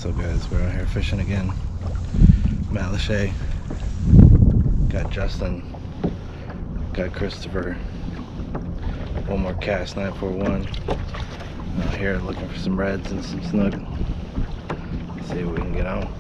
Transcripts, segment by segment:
What's up, guys? We're out here fishing again. Matlacha. Got Justin. Got Christopher. One more cast, 941. Out here looking for some reds and some snook. See what we can get on.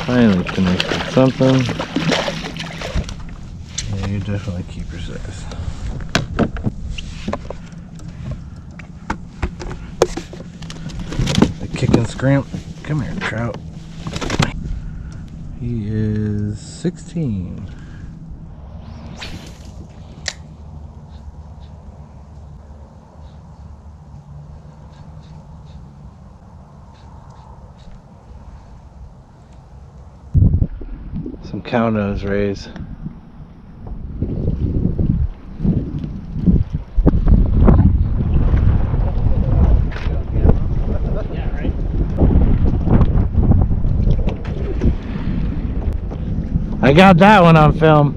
Finally connected something. Yeah, you definitely keep your size. The Kickin Skrimp. Come here, trout. He is 16. Some Cownose rays. I got that one on film.